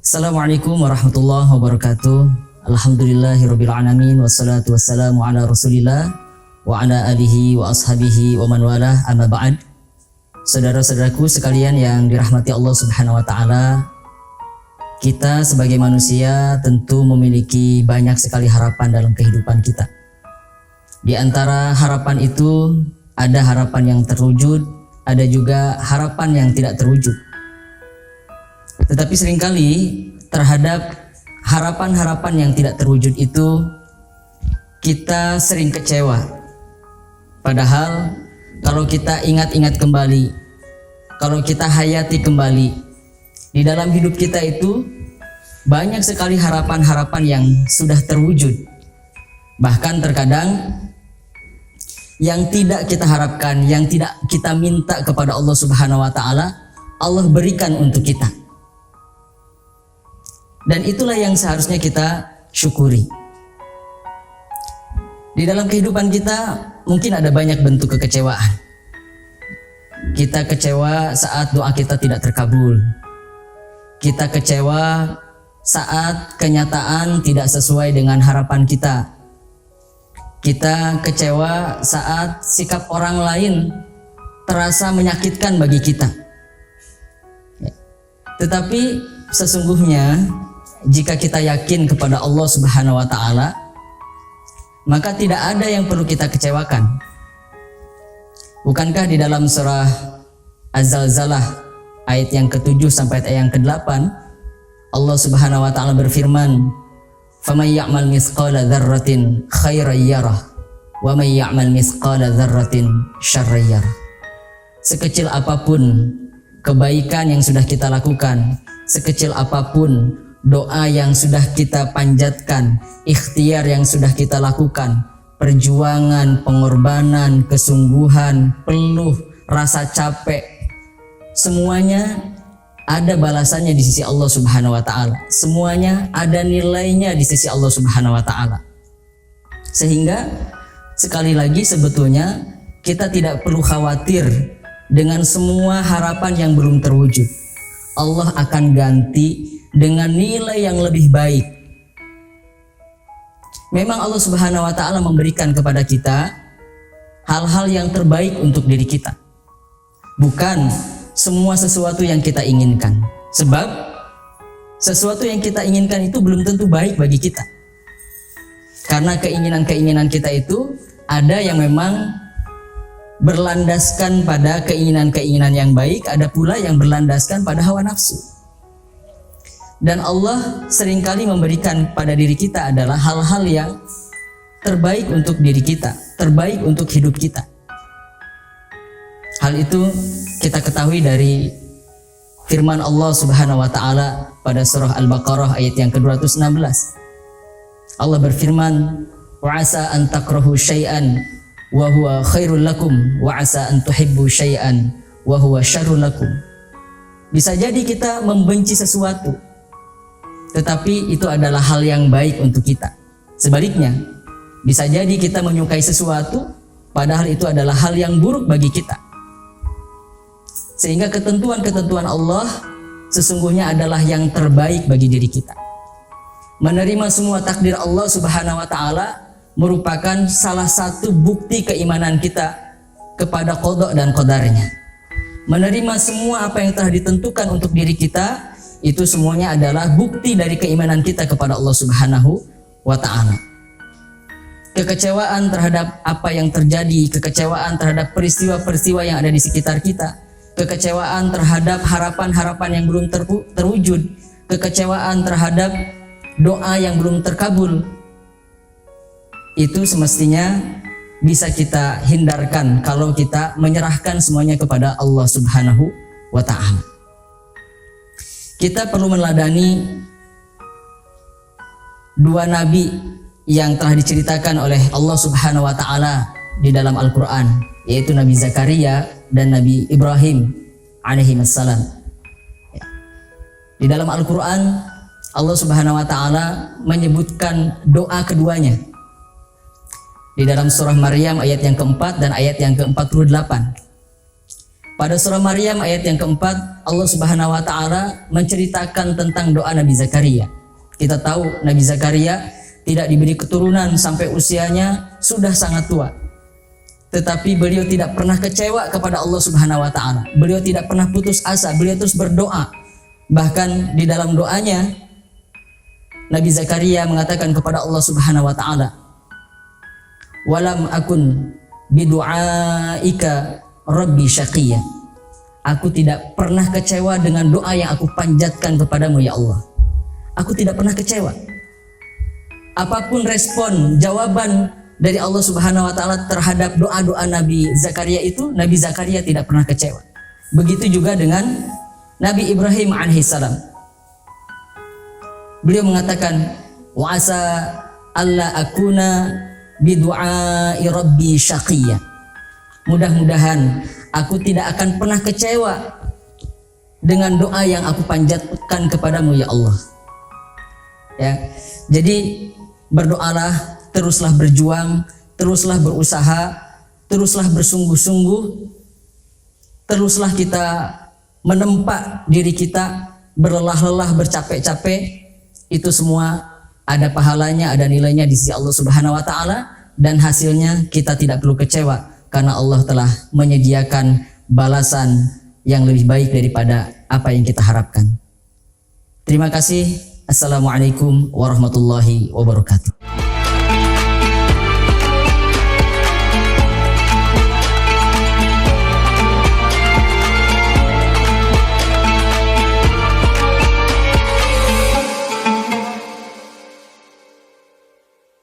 Assalamualaikum warahmatullahi wabarakatuh. Alhamdulillahirabbil alamin wassalatu wassalamu ala Rasulillah wa ala alihi wa ashabihi wa man walah, amma ba'd. Saudara-saudaraku sekalian yang dirahmati Allah Subhanahu wa taala, kita sebagai manusia tentu memiliki banyak sekali harapan dalam kehidupan kita. Di antara harapan itu ada harapan yang terwujud, ada juga harapan yang tidak terwujud. Tetapi seringkali terhadap harapan-harapan yang tidak terwujud itu kita sering kecewa. Padahal kalau kita ingat-ingat kembali, kalau kita hayati kembali, di dalam hidup kita itu banyak sekali harapan-harapan yang sudah terwujud. Bahkan terkadang yang tidak kita harapkan, yang tidak kita minta kepada Allah Subhanahu wa taala, Allah berikan untuk kita. Dan itulah yang seharusnya kita syukuri. Di dalam kehidupan kita mungkin ada banyak bentuk kekecewaan. Kita kecewa saat doa kita tidak terkabul. Kita kecewa saat kenyataan tidak sesuai dengan harapan kita. Kita kecewa saat sikap orang lain terasa menyakitkan bagi kita. Tetapi sesungguhnya jika kita yakin kepada Allah Subhanahu wa taala, maka tidak ada yang perlu kita kecewakan. Bukankah di dalam surah Az-Zalzalah ayat yang ke-7 sampai ayat yang ke-8 Allah Subhanahu wa taala berfirman, "Faman ya'mal mithqala dzarratin khairan yarah wa man ya'mal mithqala dzarratin syarran yarah." Sekecil apapun kebaikan yang sudah kita lakukan, sekecil apapun doa yang sudah kita panjatkan, ikhtiar yang sudah kita lakukan, perjuangan, pengorbanan, kesungguhan, peluh, rasa capek, semuanya ada balasannya di sisi Allah Subhanahu wa taala. Semuanya ada nilainya di sisi Allah Subhanahu wa taala. Sehingga sekali lagi sebetulnya kita tidak perlu khawatir dengan semua harapan yang belum terwujud. Allah akan ganti dengan nilai yang lebih baik. Memang Allah Subhanahu wa taala memberikan kepada kita hal-hal yang terbaik untuk diri kita. Bukan semua sesuatu yang kita inginkan. Sebab sesuatu yang kita inginkan itu belum tentu baik bagi kita. Karena keinginan-keinginan kita itu ada yang memang berlandaskan pada keinginan-keinginan yang baik, ada pula yang berlandaskan pada hawa nafsu. Dan Allah seringkali memberikan pada diri kita adalah hal-hal yang terbaik untuk diri kita, terbaik untuk hidup kita. Hal itu kita ketahui dari firman Allah Subhanahu wa taala pada surah Al-Baqarah ayat yang ke-216. Allah berfirman, "Wa 'asa an takrahu syai'an wa huwa khairul lakum wa 'asa an tuhibbu syai'an wa huwa syarrul lakum." Bisa jadi kita membenci sesuatu, tetapi itu adalah hal yang baik untuk kita. Sebaliknya, bisa jadi kita menyukai sesuatu, padahal itu adalah hal yang buruk bagi kita. Sehingga ketentuan-ketentuan Allah sesungguhnya adalah yang terbaik bagi diri kita. Menerima semua takdir Allah Subhanahu wa taala merupakan salah satu bukti keimanan kita kepada qada dan qadarnya. Menerima semua apa yang telah ditentukan untuk diri kita, itu semuanya adalah bukti dari keimanan kita kepada Allah Subhanahu wa taala. Kekecewaan terhadap apa yang terjadi, kekecewaan terhadap peristiwa-peristiwa yang ada di sekitar kita, kekecewaan terhadap harapan-harapan yang belum terwujud, kekecewaan terhadap doa yang belum terkabul, itu semestinya bisa kita hindarkan kalau kita menyerahkan semuanya kepada Allah Subhanahu wa taala. Kita perlu meneladani dua nabi yang telah diceritakan oleh Allah Subhanahu wa taala di dalam Al-Qur'an, yaitu Nabi Zakaria dan Nabi Ibrahim alaihi wassalam. Di dalam Al-Qur'an Allah Subhanahu wa taala menyebutkan doa keduanya. Di dalam surah Maryam ayat yang keempat dan ayat yang ke-48. Pada surah Maryam ayat yang keempat, Allah Subhanahu wa taala menceritakan tentang doa Nabi Zakaria. Kita tahu Nabi Zakaria tidak diberi keturunan sampai usianya sudah sangat tua. Tetapi beliau tidak pernah kecewa kepada Allah Subhanahu wa taala. Beliau tidak pernah putus asa, beliau terus berdoa. Bahkan di dalam doanya Nabi Zakaria mengatakan kepada Allah Subhanahu wa taala, "Walam akun bidu'aika Rabbi syaqiyya." Aku tidak pernah kecewa dengan doa yang aku panjatkan kepadamu ya Allah. Aku tidak pernah kecewa. Apapun respon, jawaban dari Allah Subhanahu wa taala terhadap doa-doa Nabi Zakaria itu, Nabi Zakaria tidak pernah kecewa. Begitu juga dengan Nabi Ibrahim alaihissalam. Beliau mengatakan, "Wa asa alla akuna bidu'ai rabbi syaqiyya." Mudah-mudahan aku tidak akan pernah kecewa dengan doa yang aku panjatkan kepadamu ya Allah. Ya. Jadi berdoalah, teruslah berjuang, teruslah berusaha, teruslah bersungguh-sungguh, teruslah kita menempa diri kita, berlelah-lelah, bercapek-capek. Itu semua ada pahalanya, ada nilainya di sisi Allah Subhanahu wa taala, dan hasilnya kita tidak perlu kecewa karena Allah telah menyediakan balasan yang lebih baik daripada apa yang kita harapkan. Terima kasih. Assalamualaikum warahmatullahi wabarakatuh.